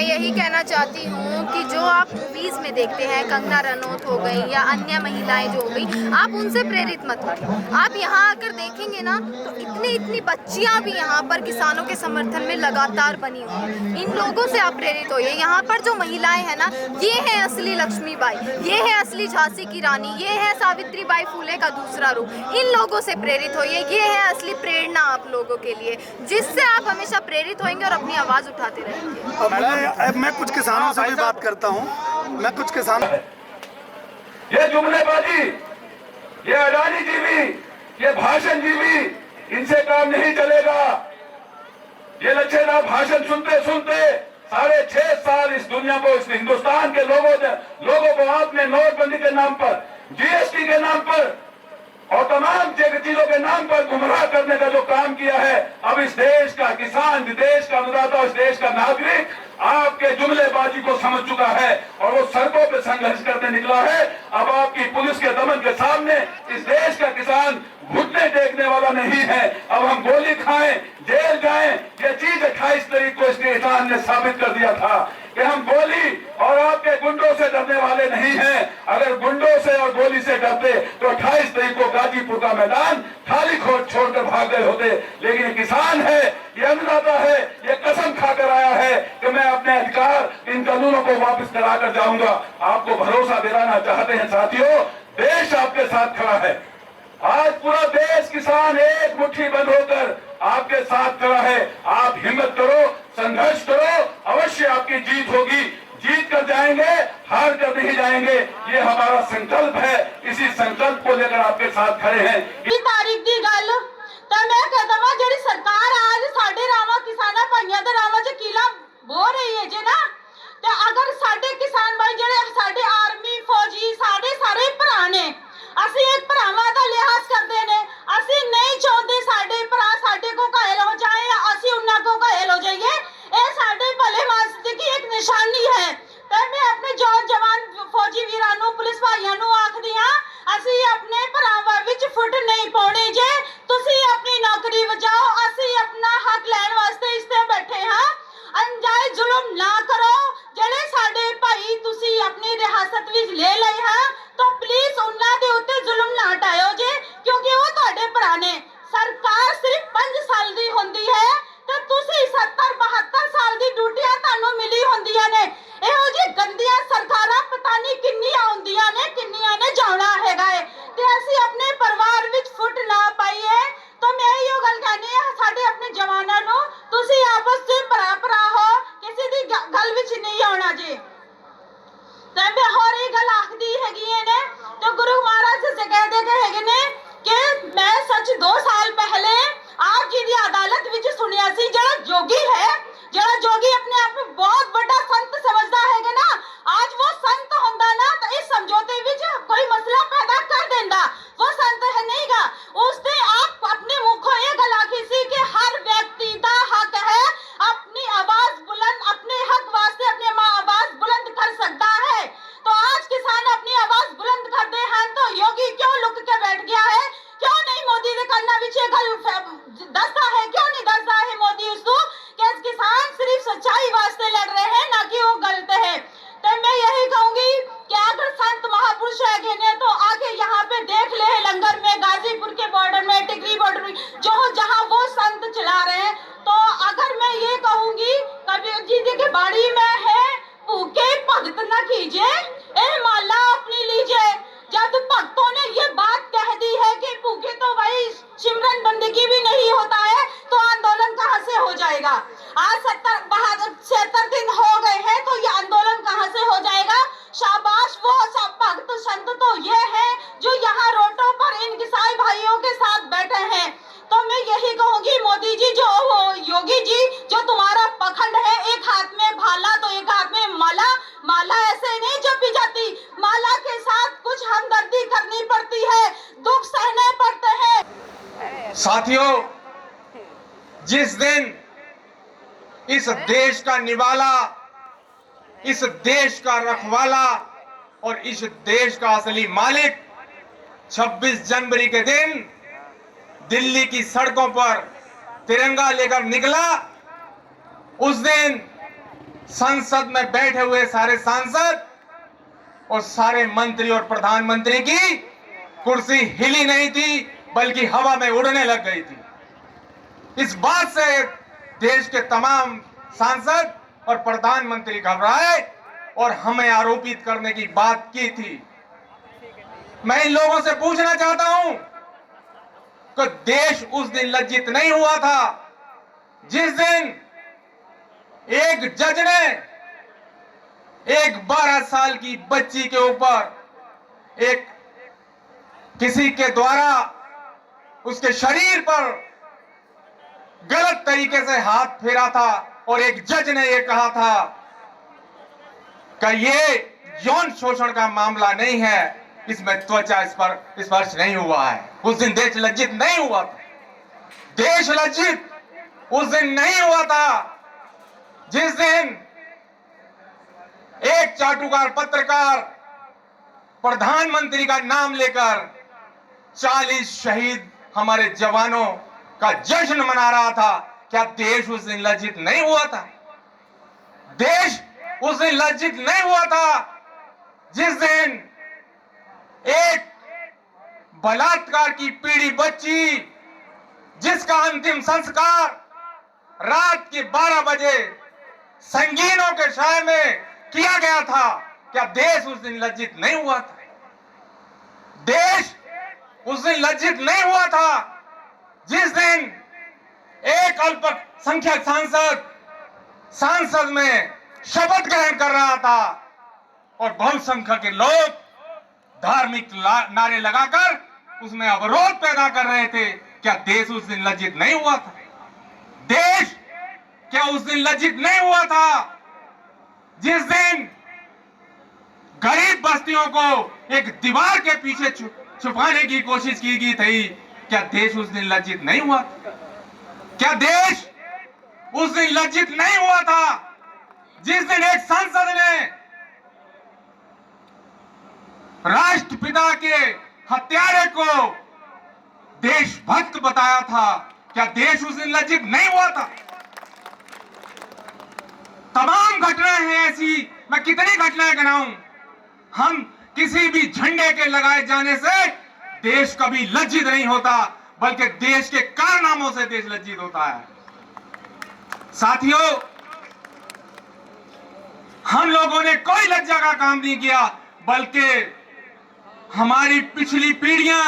यही कहना चाहती हूँ कि जो आप मूवीज़ में देखते हैं, कंगना रनौत हो गई या अन्य महिलाएं जो हो गई, आप उनसे प्रेरित मत हो। आप यहाँ आकर देखेंगे ना तो इतनी बच्चियाँ भी यहाँ पर किसानों के समर्थन में लगातार बनी हुई। इन लोगों से आप प्रेरित होइए। यहाँ पर जो महिलाएं हैं ना, ये है असली लक्ष्मीबाई, ये है असली झांसी की रानी, ये है सावित्रीबाई फुले का दूसरा रूप। इन लोगों से प्रेरित होइए। ये है असली प्रेरणा आप लोगों के लिए, जिससे आप हमेशा प्रेरित होंगे और अपनी आवाज़ उठाते रहेंगे। मैं कुछ किसानों से भी बात करता हूँ। मैं कुछ किसानों, ये जुमलेबाजी, ये अडानी जी भी, ये भाषण जी भी, इनसे काम नहीं चलेगा। ये लच्छेदार भाषण सुनते सुनते 6.5 साल इस दुनिया को, इस हिंदुस्तान के लोगों को आपने नोटबंदी के नाम पर, जीएसटी के नाम पर और तमाम चीजों के नाम पर गुमराह करने का जो काम किया है, अब इस देश का किसान, देश का अन्नदाता, इस देश का नागरिक आपके जुमलेबाजी को समझ चुका है और वो सड़कों पे संघर्ष करने निकला है। अब आपकी पुलिस के दमन के सामने इस देश का किसान घुटने टेकने वाला नहीं है। अब हम गोली खाएं, जेल जाएं, ये चीज 28 तारीख को इस किसान ने साबित कर दिया था कि हम गोली और आपके गुंडों से डरने वाले नहीं हैं। अगर गुंडों से और गोली से डरते तो 28 तारीख को गाजीपुर का मैदान खाली छोड़कर भाग गए होते। लेकिन ये किसान है, ये अन्नदाता है, ये कसम खाकर आया है कि मैं अपने अधिकार, इन कानूनों को वापस करा कर जाऊंगा। आपको भरोसा दिलाना चाहते हैं साथियों, देश आपके साथ खड़ा है। आज पूरा देश किसान एक मुट्ठी बंद होकर आपके साथ खड़ा है। आप हिम्मत करो, संघर्ष करो, अवश्य आपकी जीत होगी। जीत कर जाएंगे, हार कर नहीं जाएंगे, ये हमारा संकल्प है। इसी संकल्प को लेकर आपके साथ खड़े हैं। तारीख की गल तो मैं कहता वा जिहड़ी सरकार आज साडे रावां किसानां भाइयां दे रावां च कीला बो रही है जे ना, ते अगर साडे किसान भाई जिहड़े साडे आर्मी फौजी सारे भरा ने, ਅਸੀਂ एक ਭਰਾਵਾਂ ਦਾ ਲਿਹਾਜ਼ ਕਰਦੇ ਨੇ। ਅਸੀਂ नहीं ਚਾਹੁੰਦੇ ਸਾਡੇ ਭਰਾ ਸਾਡੇ ਕੋ ਘਾਇਲ ਹੋ ਜਾਏ ਜਾਂ ਅਸੀਂ ਉਹਨਾਂ ਕੋ ਘਾਇਲ ਹੋ ਜਾਈਏ। ਇਹ ਸਾਡੇ ਭਲੇ ਮਾਨਸ ਦੀ ਇੱਕ ਨਿਸ਼ਾਨੀ ਹੈ। ਤੇ ਮੈਂ ਆਪਣੇ ਜਵਾਨ ਫੌਜੀ ਵੀਰਾਂ ਨੂੰ, ਪੁਲਿਸ ਭਾਈਆਂ ਨੂੰ ਆਖਦੀ ਹਾਂ, ਅਸੀਂ ਆਪਣੇ ਭਰਾਵਾਂ ਵਿੱਚ ਫੁੱਟ ਨਹੀਂ ਪਾਉਣੀ। ਜੇ ਤੁਸੀਂ ਆਪਣੀ ਨੌਕਰੀ ਬਚਾਓ, ਅਸੀਂ ਆਪਣਾ ਹੱਕ ਲੈਣ ਵਾਸਤੇ ਇਸ ਤੇ ਬੈਠੇ ਹਾਂ। ਅਨਜਾਇ ਜ਼ੁਲਮ ਨਾ ਕਰੋ। ਜਿਹੜੇ ਸਾਡੇ ਭਾਈ ਤੁਸੀਂ ਆਪਣੀ ਰਿਆਸਤ ਵਿੱਚ ਲੈ ਲਏ ਹਾਂ, तो प्लीज उन्होंने उत्ते जुल्म ना हटाओ जे, क्योंकि वो तुहाडे भरा ने। सरकार सिर्फ 5 साल दी होंदी है ते तुसी 70-72 साल दी ड्यूटियां तुहानू मिली होंदियां ने। इहो जी गंदियां सरकारां पता नहीं किन्नियां होंदियां ने, किन्नियां ने जाना हैगा है ते असीं अपने परिवार विच फुट ना पाईए। तो मैं इहो गल कहनी है साडे अपने जवानां नू, तुसी आपस च भरा हो, किसी दी गल विच नहीं आउणा जी। ਤੇ ਮੈਂ ਹੋਰ ਇਹ ਗੱਲ ਆਖਦੀ ਹੈਗੀ ਨੇ ਤੇ ਗੁਰੂ ਮਹਾਰਾਜ ਜੀ ਕਹਿੰਦੇ ਹੈਗੇ ਨੇ ਕਿ ਮੈਂ ਸੱਚ 2 ਸਾਲ ਪਹਿਲੇ ਆਪ ਜੀ ਦੀ ਅਦਾਲਤ ਵਿੱਚ ਸੁਣਿਆ ਸੀ, ਜਿਹੜਾ ਜੋਗੀ ਹੈ, ਜਿਹੜਾ ਜੋਗੀ ਆਪਣੇ ਆਪ ਨੂੰ ਬਹੁਤ ਵੱਡਾ ਸੰਤ ਸਮਝਦਾ ਹੈਗਾ ਨਾ, आज वो संत होंदा ना तो इस समझौते विच कोई मसला पैदा कर देंदा। वो संत है नहीं गा। उसने आप अपने मुखों ये गल आखी सी कि हर व्यक्ति दा हक है अपनी आवाज बुलंद, अपने हक वास्ते अपनी आवाज बुलंद कर सकता है। तो आज किसान अपनी आवाज बुलंद करते हैं तो योगी क्यों लुक के बैठ गया है? क्यों नहीं मोदी दे कन्ना विच ये गल दसदा है? क्यों नहीं दसदा है मोदी उसको कि किसान सिर्फ सच्चाई वास्ते लड़ रहे हैं, ना कि वो गलत है। तो मैं यही कहूंगी कि अगर संत महापुरुष है तो आके यहाँ पे देख ले, लंगर में, गाजीपुर के बॉर्डर में, टिकरी बॉर्डर में, जहाँ वो संत चला रहे हैं। तो अगर मैं ये कहूंगी कबीर जी की बाड़ी में है, भूखे भगत न कीजिए, ए माला अपनी लीजिए। जब भक्तों ने ये बात कह दी है कि भूखे तो भाई सिमरन बंदगी भी नहीं होता है, तो आंदोलन कहाँ से हो जाएगा? आज 76 दिन हो गए हैं तो ये आंदोलन कहाँ से हो जाएगा? शाबाश वो सब भक्त संत तो ये है जो यहाँ रोडों पर इन किसाई भाइयों के साथ बैठे हैं। तो मैं यही कहूंगी मोदी जी, जो योगी जी, जो तुम्हारा पखंड है, एक हाथ में भाला तो एक हाथ में माला। माला ऐसे नहीं जपी जाती, माला के साथ कुछ हमदर्दी करनी पड़ती है, दुख सहने पड़ते हैं। साथियों, जिस दिन इस देश का निवाला, इस देश का रखवाला और इस देश का असली मालिक 26 जनवरी के दिन दिल्ली की सड़कों पर तिरंगा लेकर निकला, उस दिन संसद में बैठे हुए सारे सांसद और सारे मंत्री और प्रधानमंत्री की कुर्सी हिली नहीं थी, बल्कि हवा में उड़ने लग गई थी। इस बात से देश के तमाम सांसद और प्रधानमंत्री घबराए और हमें आरोपित करने की बात की थी। मैं इन लोगों से पूछना चाहता हूं कि देश उस दिन लज्जित नहीं हुआ था जिस दिन एक जज ने एक 12 साल की बच्ची के ऊपर एक किसी के द्वारा उसके शरीर पर गलत तरीके से हाथ फेरा था और एक जज ने यह कहा था कि यह यौन शोषण का मामला नहीं है, इसमें त्वचा इस पर स्पर्श नहीं हुआ है। उस दिन देश लज्जित नहीं हुआ था। देश लज्जित उस दिन नहीं हुआ था जिस दिन एक चाटुकार पत्रकार प्रधानमंत्री का नाम लेकर 40 शहीद हमारे जवानों का जश्न मना रहा था। क्या देश उस दिन लज्जित नहीं हुआ था? देश उस दिन लज्जित नहीं हुआ था जिस दिन एक बलात्कार की पीड़ी बच्ची जिसका अंतिम संस्कार रात के 12 बजे संगीनों के शहर में किया गया था। क्या देश उस दिन लज्जित नहीं हुआ था? देश उस दिन लज्जित नहीं हुआ था जिस दिन एक अल्पसंख्यक सांसद में शपथ ग्रहण कर रहा था और बहुसंख्यक के लोग धार्मिक नारे लगाकर उसमें अवरोध पैदा कर रहे थे। क्या देश उस दिन लज्जित नहीं हुआ था? देश क्या उस दिन लज्जित नहीं हुआ था जिस दिन गरीब बस्तियों को एक दीवार के पीछे छुपाने की कोशिश की गई थी? क्या देश उस दिन लज्जित नहीं हुआ था? क्या देश उस दिन लज्जित नहीं हुआ था जिस दिन एक सांसद ने राष्ट्रपिता के हत्यारे को देशभक्त बताया था? क्या देश उस दिन लज्जित नहीं हुआ था? तमाम घटनाएं हैं ऐसी, मैं कितनी घटनाएं गिनाऊं। हम किसी भी झंडे के लगाए जाने से देश कभी लज्जित नहीं होता, बल्कि देश के कारनामों से देश लज्जित होता है। साथियों, हम लोगों ने कोई लज्जा का काम नहीं किया, बल्कि हमारी पिछली पीढ़ियां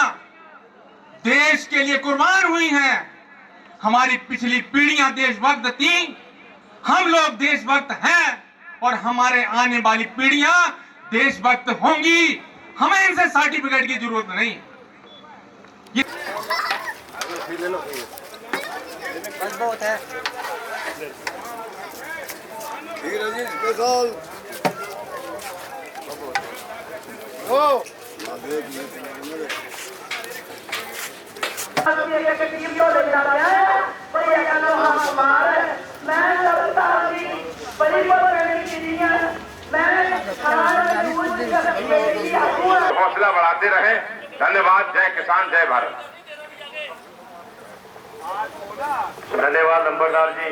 देश के लिए कुर्बान हुई हैं। हमारी पिछली पीढ़ियां देशभक्त थी, हम लोग देशभक्त हैं और हमारे आने वाली पीढ़ियां देशभक्त होंगी। हमें इनसे सर्टिफिकेट की जरूरत नहीं। बस बहुत है। हौसला बढ़ाते रहे। धन्यवाद। जय किसान, जय भारत। धन्यवाद नंबरदार जी।